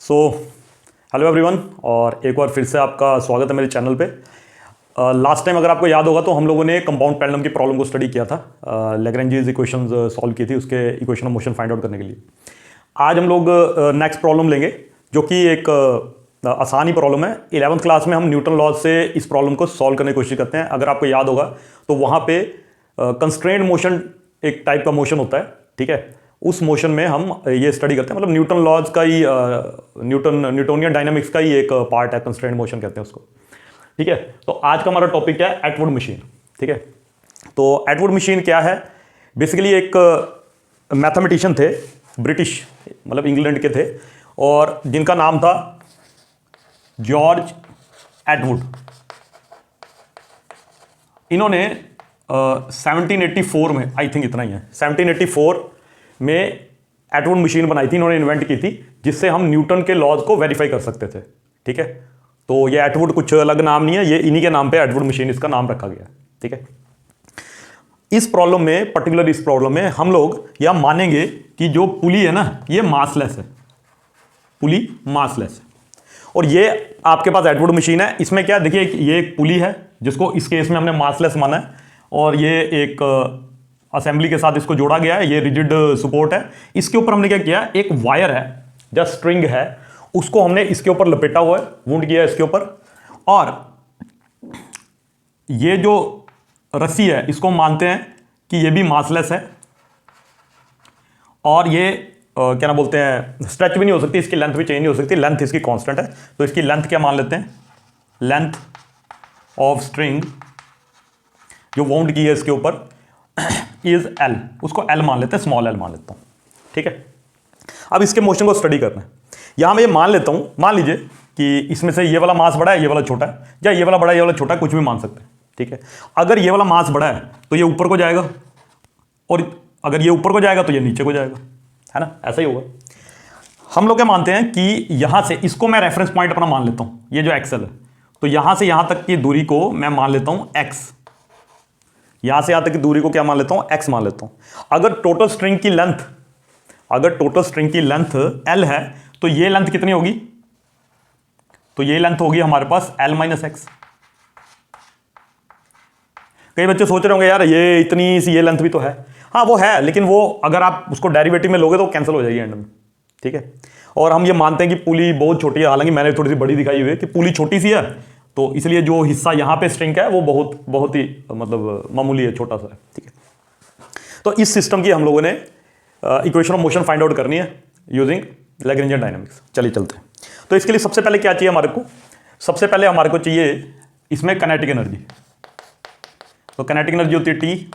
So hello everyone, और एक बार फिर से आपका स्वागत है मेरे चैनल पे। लास्ट टाइम अगर आपको याद होगा तो हम लोगों ने कंपाउंड पेंडुलम की प्रॉब्लम को स्टडी किया था। लैग्रेंजेस इक्वेशंस सॉल्व की थी उसके equation of motion find out करने के लिए। आज हम लोग नेक्स्ट प्रॉब्लम लेंगे जो कि एक आसान ही प्रॉब्लम है। 11th क्लास में हम न्यूटन लॉज से इस प्रॉब्लम को सॉल्व करने की कोशिश करते हैं। अगर आपको याद होगा तो वहाँ पे कंस्ट्रेंट मोशन एक टाइप का मोशन होता है, ठीक है। उस मोशन में हम ये स्टडी करते हैं, मतलब न्यूटन लॉज का ही न्यूटोनियन डायनामिक्स का ही एक पार्ट है, कंस्ट्रेंट मोशन कहते हैं उसको, ठीक है। तो आज का हमारा टॉपिक है एटवुड मशीन, ठीक है। तो एटवुड मशीन क्या है? बेसिकली एक मैथमेटिशियन थे, ब्रिटिश मतलब इंग्लैंड के थे, और जिनका नाम था जॉर्ज एटवुड। इन्होंने 1784 में, आई थिंक इतना ही है, 1784 में एटवुड मशीन बनाई थी, इन्होंने इन्वेंट की थी, जिससे हम न्यूटन के लॉज को वेरीफाई कर सकते थे, ठीक है। तो ये एटवुड कुछ अलग नाम नहीं है, ये इन्हीं के नाम पे एटवुड मशीन इसका नाम रखा गया, ठीक है। इस प्रॉब्लम में, पर्टिकुलर इस प्रॉब्लम में हम लोग यह मानेंगे कि जो पुली है ना, ये मासलेस है, पुली मासलेस है। और ये आपके पास एटवुड मशीन है। इसमें क्या, देखिए ये एक पुली है जिसको इस केस में हमने मासलेस माना है, और ये एक असेंबली के साथ इसको जोड़ा गया है, ये रिजिड सपोर्ट है। इसके ऊपर हमने क्या किया, एक वायर है, जस्ट स्ट्रिंग है, उसको हमने इसके ऊपर लपेटा हुआ है, वुंड किया है इसके ऊपर, और ये जो रस्सी है इसको मानते हैं कि ये भी मासलेस है, और ये क्या ना बोलते हैं, स्ट्रेच भी नहीं हो सकती, इसकी लेंथ भी चेंज नहीं हो सकती, लेंथ इसकी कांस्टेंट है। तो इसकी लेंथ क्या मान लेते हैं, लेंथ ऑफ स्ट्रिंग जो वाउंड की है इसके ऊपर इज एल, उसको एल मान लेते हैं, स्मॉल एल मान लेता हूं, ठीक है। अब इसके मोशन को स्टडी करना है। यहां मैं ये मान लेता हूं, मान लीजिए कि इसमें से ये वाला मास बड़ा है, ये वाला छोटा है, या ये वाला बड़ा है, ये वाला छोटा है, कुछ भी मान सकते हैं, ठीक है। अगर ये वाला मास बड़ा है तो ये ऊपर को जाएगा, और अगर ये ऊपर को जाएगा तो ये नीचे को जाएगा, है ना, ऐसा ही होगा। हम लोग क्या मानते हैं कि यहां से इसको मैं रेफरेंस पॉइंट अपना मान लेता हूं, ये जो एक्सएल है, तो यहां से यहां तक की दूरी को मैं मान लेता हूं एक्स, यहां से यहां तक की दूरी को क्या मान लेता हूं, एक्स मान लेता हूं। अगर टोटल स्ट्रिंग की लेंथ, अगर टोटल स्ट्रिंग की लेंथ एल है तो ये लेंथ कितनी होगी, तो ये लेंथ होगी हमारे पास एल माइनस एक्स। कई बच्चे सोच रहे होंगे यार ये इतनी सी ये लेंथ भी तो है, हाँ वो है, लेकिन वो अगर आप उसको डेरिवेटिव में लोगे तो कैंसिल हो जाएगी एंड में, ठीक है। और हम ये मानते हैं कि पुली बहुत छोटी है, हालांकि मैंने थोड़ी सी बड़ी दिखाई हुई है कि पुली छोटी सी है, तो इसलिए जो हिस्सा यहां पे स्ट्रिंग का है वो बहुत ही मतलब मामूली है, छोटा सा है, ठीक है। तो इस सिस्टम की हम लोगों ने equation of motion find out करनी है यूजिंग लैग्रेंजियन डायनामिक्स। चलिए चलते हैं। तो इसके लिए सबसे पहले क्या चाहिए हमारे को, सबसे पहले हमारे को चाहिए इसमें काइनेटिक एनर्जी। तो काइनेटिक एनर्जी होती है टी।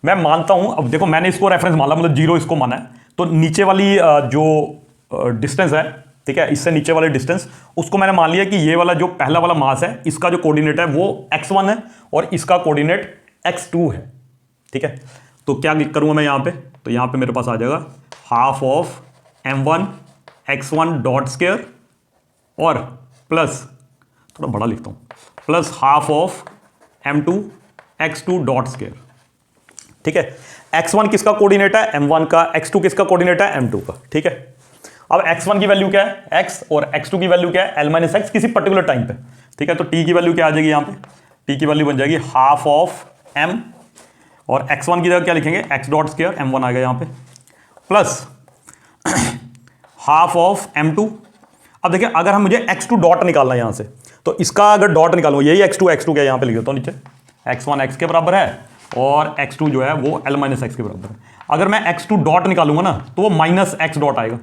मैं मानता हूं, अब देखो मैंने इसको रेफरेंस माना, मतलब जीरो इसको माना है, तो नीचे वाली जो डिस्टेंस है, ठीक है, इससे नीचे वाले डिस्टेंस, उसको मैंने मान लिया कि ये वाला जो पहला वाला मास है इसका जो कोऑर्डिनेट है वो x1 है और इसका कोऑर्डिनेट x2 है, ठीक है। तो क्या करूंगा मैं यहां पे, तो यहां पे मेरे पास आ जाएगा half of m1 x1 dot square, और प्लस, थोड़ा बड़ा लिखता हूं, plus half of m2 x2 dot square, ठीक है। x1 किसका कोऑर्डिनेट है, m1 का, x2 किसका कोऑर्डिनेट है, m2 का, ठीक है। अब x1 की वैल्यू क्या है, x, और x2 की वैल्यू क्या है, l माइनस एक्स, किसी पर्टिकुलर टाइम पे, ठीक है। तो t की वैल्यू क्या आ जाएगी यहां पे, t की वैल्यू बन जाएगी हाफ ऑफ m, और x1 की जगह क्या लिखेंगे, x डॉट स्क्वायर, m1 आ गया यहां पे, प्लस हाफ ऑफ m2। अब देखिए अगर हम मुझे x2 डॉट निकालना है यहां से, तो इसका अगर डॉट निकालूं, यही x2 क्या यहां पे लिख देता हूं नीचे, x1 x के बराबर है और x2 जो है वो l माइनस एक्स के बराबर है। अगर मैं x2 डॉट निकालूंगा ना तो वो माइनस एक्स डॉट आएगा,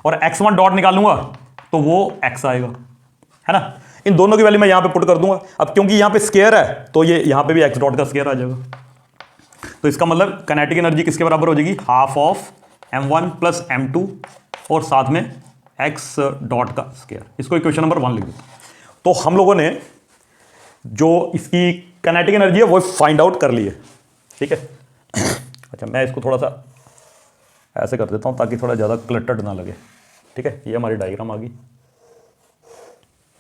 और x1 डॉट निकालूंगा तो वो x आएगा, है ना। इन दोनों की वैल्यू मैं यहां पे पुट कर दूंगा। अब क्योंकि यहां पे स्क्वायर है तो ये यहां पे भी x डॉट का स्क्वायर आ जाएगा। तो इसका मतलब काइनेटिक एनर्जी किसके बराबर हो जाएगी, half of m1 plus m2 और साथ में x डॉट का स्क्वायर। इसको इक्वेशन नंबर 1 लिख देता हूं। तो हम लोगों ने जो इसकी काइनेटिक एनर्जी है वो फाइंड आउट कर ली है, ठीक है। अच्छा मैं इसको थोड़ा सा ऐसे कर देता हूं ताकि थोड़ा ज़्यादा क्लटर्ड ना लगे, ठीक है। ये हमारी डायग्राम आ गई,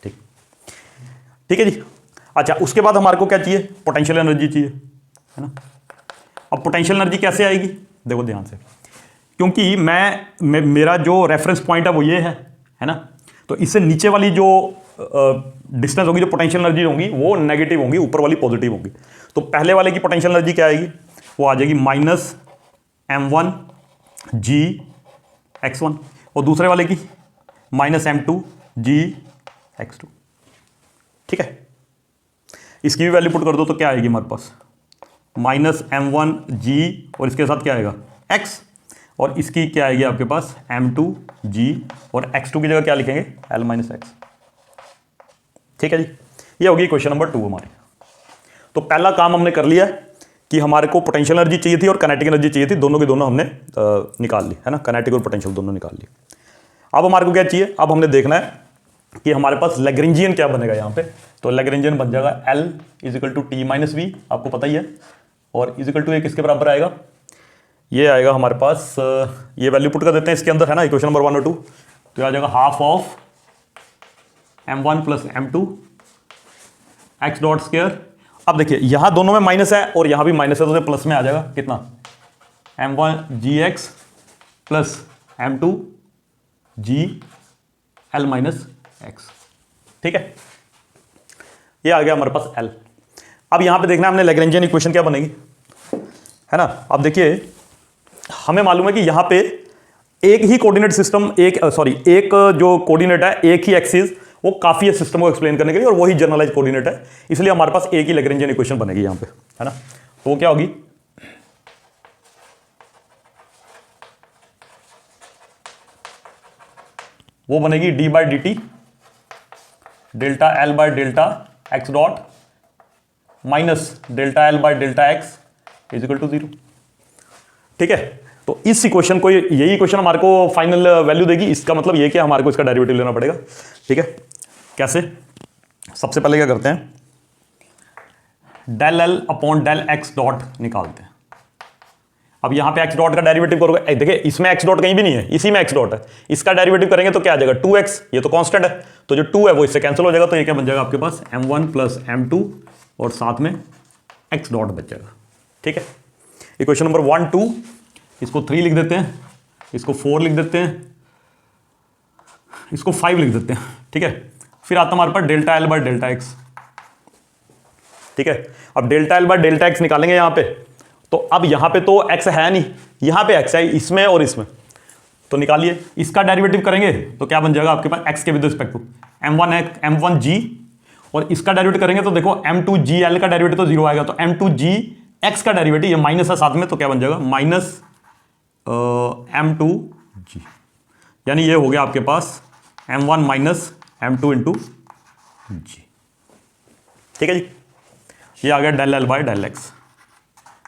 ठीक, ठीक है जी। अच्छा उसके बाद हमारे को क्या चाहिए, पोटेंशियल एनर्जी चाहिए, है ना। अब पोटेंशियल एनर्जी कैसे आएगी, देखो ध्यान से, क्योंकि मेरा जो रेफरेंस पॉइंट है वो ये है, है ना। तो इससे नीचे वाली जो डिस्टेंस होगी, जो पोटेंशियल एनर्जी होंगी वो नेगेटिव होंगी, ऊपर वाली पॉजिटिव होंगी। तो पहले वाले की पोटेंशियल एनर्जी क्या आएगी, वो आ जाएगी -m1 g x1, और दूसरे वाले की -m2 g x2। ठीक है, इसकी भी वैल्यू पुट कर दो तो क्या आएगी हमारे पास, -m1 g और इसके साथ क्या आएगा x, और इसकी क्या आएगी आपके पास m2 g, और x2 की जगह क्या लिखेंगे l - x। ठीक है जी, ये होगी क्वेश्चन नंबर 2 हमारी। तो पहला काम हमने कर लिया कि हमारे को पोटेंशियल एनर्जी चाहिए थी और काइनेटिक एनर्जी चाहिए थी, दोनों की दोनों हमने निकाल ली, है ना, काइनेटिक और पोटेंशियल दोनों निकाल ली। अब हमारे को क्या चाहिए, अब हमने देखना है कि हमारे पास लैग्रेंजियन क्या बनेगा यहाँ पे। तो लैग्रेंजियन बन जाएगा L = T - V, आपको पता ही है, और = किसके बराबर आएगा, ये आएगा हमारे पास, ये वैल्यू पुट कर देते हैं इसके अंदर, है ना, इक्वेशन नंबर 1 और 2। तो आ जाएगा ½ of m1 + m2 x dot square. अब देखिए यहां दोनों में माइनस है और यहां भी माइनस है, तो प्लस में आ जाएगा कितना, m1 gx + m2 g l - x। ठीक है, ये आ गया हमारे पास L। अब यहां पे देखना है हमने लैग्रेंजियन इक्वेशन क्या बनेगी, है ना। अब देखिए हमें मालूम है कि यहां पे एक ही कोऑर्डिनेट सिस्टम, एक जो कोऑर्डिनेट है, एक ही एक्सिस, वो काफी है सिस्टम को एक्सप्लेन करने के लिए, और वही जनरलाइज कोऑर्डिनेट है, इसलिए हमारे पास एक ही लैग्रेंजियन इक्वेशन बनेगी यहां पे, है ना। तो वो क्या होगी, वो बनेगी d/dt ΔL/Δx डॉट -ΔL/Δx = 0। ठीक है, तो इस इक्वेशन को, यही इक्वेशन हमारे को फाइनल वैल्यू देगी। इसका मतलब ये कि हमारे को इसका डेरिवेटिव लेना पड़ेगा। ठीक है, कैसे, सबसे पहले क्या करते हैं, ΔL/Δx डॉट निकालते हैं। अब यहां पे x डॉट का डेरिवेटिव करोगे, देखिए इसमें x डॉट कहीं भी नहीं है, इसी में x डॉट है, इसका डेरिवेटिव करेंगे तो क्या आ जाएगा 2x, ये तो कांस्टेंट है, तो जो 2 है वो इससे कैंसिल हो जाएगा, तो ये क्या बन जाएगा आपके पास m1 + m2 और साथ में x डॉट बच जाएगा। ठीक है, इक्वेशन नंबर 1 2, इसको 3 लिख देते हैं, इसको 4 लिख देते हैं, इसको 5 लिख देते हैं। ठीक है, फिर आता हमारे पास ΔL/Δx। ठीक है, अब ΔL/Δx निकालेंगे यहां पे, तो अब यहां पे तो x है नहीं, यहां पे x है इसमें और इसमें, तो निकालिए। इसका डेरिवेटिव करेंगे तो क्या बन जाएगा आपके पास x के with respect to m1 g, और इसका डेरिवेटिव करेंगे तो देखो m2 g l का डेरिवेटिव तो 0 आएगा, तो m2 g x का डेरिवेटिव, ये माइनस है साथ में, तो क्या बन जाएगा -m2 g, यानी ये हो गया आपके पास m1 - m2 × g। ठीक है जी, ये आ गया ΔL/Δx।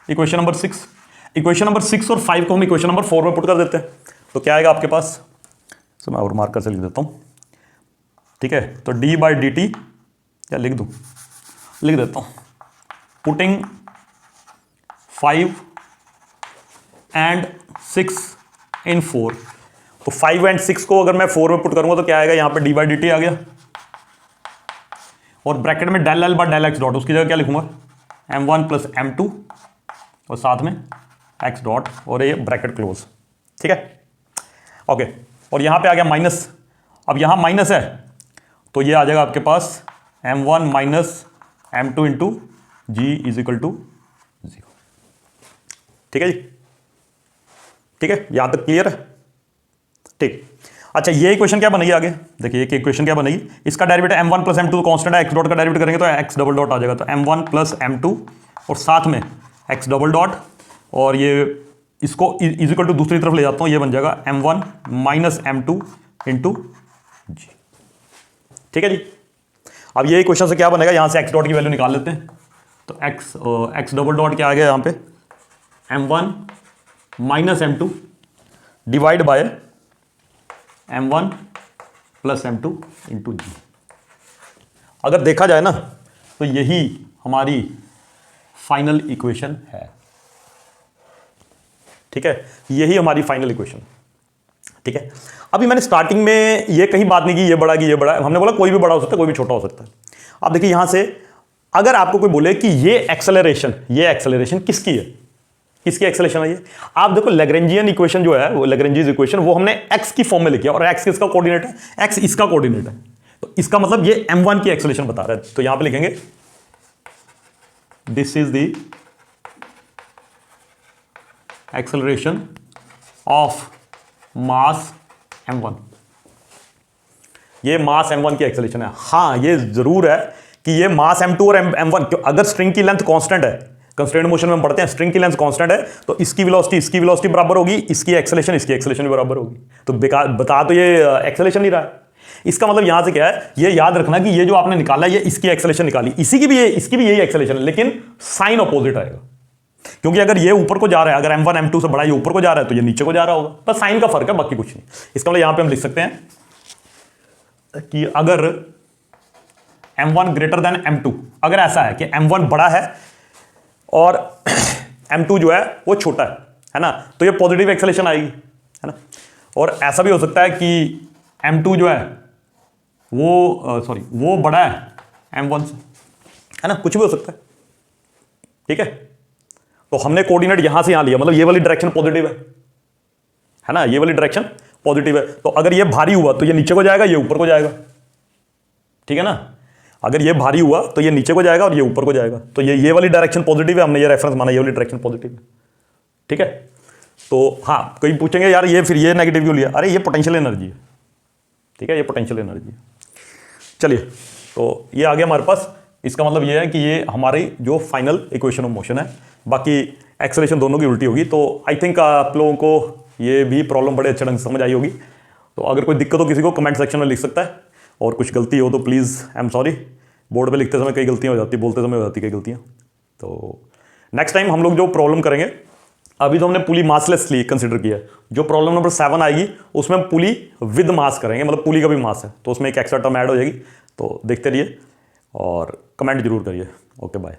Equation number 6, equation number 6 और 5 को हम इक्वेशन नंबर 4 में पुट कर देते हैं, तो क्या आएगा आपके पास, तो मैं और मार्कर से लिख देता हूं। ठीक है, तो d/dt, या लिख दूं, लिख देता हूं, पुटिंग 5 and 6 in 4, तो 5 and 6 को अगर मैं 4 में पुट करूंगा तो क्या आएगा, यहां पे d/dt आ गया, और ब्रैकेट में ΔL/Δx डॉट, उसकी जगह क्या लिखूंगा m1 + m2 और साथ में x डॉट, और ये ब्रैकेट क्लोज। ठीक है, ओके, और यहां पे आ गया माइनस। अब यहां माइनस है तो ये आ जाएगा आपके पास m1 - m2 × g = 0। ठीक है जी, ठीक है, यहां तक क्लियर है। ठीक, अच्छा ये इक्वेशन क्या बनेगी आगे, देखिए ये इक्वेशन क्या बनेगी, इसका डेरिवेटिव m1 + m2 कांस्टेंट है, x डॉट का डेरिवेटिव करेंगे तो x डबल डॉट आ जाएगा, तो m1 + m2 और साथ में x डबल डॉट, और ये इसको = दूसरी तरफ ले जाता हूं, ये बन जाएगा m1 - m2 × g। ठीक है जी, अब ये इक्वेशन से क्या बनेगा, यहां से x डॉट की वैल्यू निकाल लेते हैं, तो x डबल डॉट क्या आ गया यहां पे, m1 - m2 divide by m1 + m2 × g। अगर देखा जाए ना तो यही हमारी फाइनल इक्वेशन है। ठीक है, यही हमारी फाइनल इक्वेशन। ठीक है, अभी मैंने स्टार्टिंग में ये कहीं बात नहीं की ये बड़ा कि ये बड़ा, हमने बोला कोई भी बड़ा हो सकता है, कोई भी छोटा हो सकता है। अब देखिए यहां से अगर आपको कोई बोले कि ये एक्सेलरेशन किसकी है, किसकी एक्सेलरेशन है ये? आप देखो लैग्रेंजियन इक्वेशन जो है, वो लैग्रेंजियस इक्वेशन, वो हमने एक्स की फॉर्म में लिखी है, और एक्स किसका कोऑर्डिनेट है? एक्स इसका कोऑर्डिनेट है। तो इसका मतलब ये m1 की एक्सेलरेशन बता रहा है। तो यहां पे लिखेंगे this is the acceleration of mass m1। ये मास m1 की एक्सेलरेशन है। हां, ये जरूर है कि ये मास m2 और m1, अगर स्ट्रिंग की लेंथ कांस्टेंट है, कंस्ट्रेंट मोशन में हम पढ़ते हैं स्ट्रिंग की लेंथ कांस्टेंट है, तो इसकी वेलोसिटी बराबर होगी, इसकी एक्सेलरेशन भी बराबर होगी। तो बता तो ये एक्सेलरेशन ही रहा है। इसका मतलब यहां से क्या है, ये याद रखना कि ये जो आपने निकाला, ये इसकी एक्सेलरेशन निकाली, इसकी भी यही एक्सेलरेशन है, लेकिन साइन ऑपोजिट आएगा। क्योंकि अगर ये ऊपर को जा रहा है, अगर m1 m2 से बड़ा ये ऊपर को जा रहा है, तो ये नीचे को जा रहा होगा, बस साइन का फर्क है, बाकी कुछ नहीं। इसका मतलब यहां पे हम लिख सकते हैं कि अगर m1 ग्रेटर देन m2, अगर ऐसा है कि m1 बड़ा है और m2 जो है वो छोटा है ना, तो ये पॉजिटिव एक्सेलरेशन आएगी, है ना। और ऐसा भी हो सकता है कि m2 जो है वो बड़ा है m1 से, है ना, कुछ भी हो सकता है, ठीक है। तो हमने कोऑर्डिनेट यहां से यहां लिया, मतलब ये वाली डायरेक्शन पॉजिटिव है ना, ये वाली डायरेक्शन पॉजिटिव है। तो अगर ये भारी हुआ तो ये नीचे को जाएगा, ये ऊपर को जाएगा, ठीक है ना। अगर ये भारी हुआ तो ये नीचे को जाएगा और ये ऊपर को जाएगा। तो ये वाली डायरेक्शन पॉजिटिव है, हमने ये रेफरेंस माना, ये वाली डायरेक्शन पॉजिटिव है, ठीक है। तो हाँ, कोई पूछेंगे यार ये फिर ये नेगेटिव क्यों लिया? अरे ये पोटेंशियल एनर्जी है, ठीक है, ये पोटेंशियल एनर्जी है। चलिए, तो ये आ गया हमारे पास। इसका मतलब ये है कि ये हमारी जो फाइनल इक्वेशन ऑफ मोशन है, बाकी एक्सेलरेशन दोनों की उल्टी होगी। तो आई थिंक आप लोगों को ये भी प्रॉब्लम बड़े अच्छे ढंग से समझ आई होगी। तो अगर कोई दिक्कत हो किसी को कमेंट सेक्शन में लिख सकता है, और कुछ गलती हो तो please I am sorry. Board पे लिखते समय कई गलतियां हो जाती, बोलते समय हो जाती कई गलतियां। तो नेक्स्ट टाइम हम लोग जो प्रॉब्लम करेंगे, अभी तो हमने पुली मासलेसली कंसिडर किया है, जो प्रॉब्लम नंबर 7 आएगी उसमें हम पुली विद मास करेंगे, मतलब पुली का भी मास है, तो उसमें एक एक्स्ट्रा टर्म ऐड हो जाएगी। तो देखते रहिए और कमेंट जरूर करिए। Okay, bye.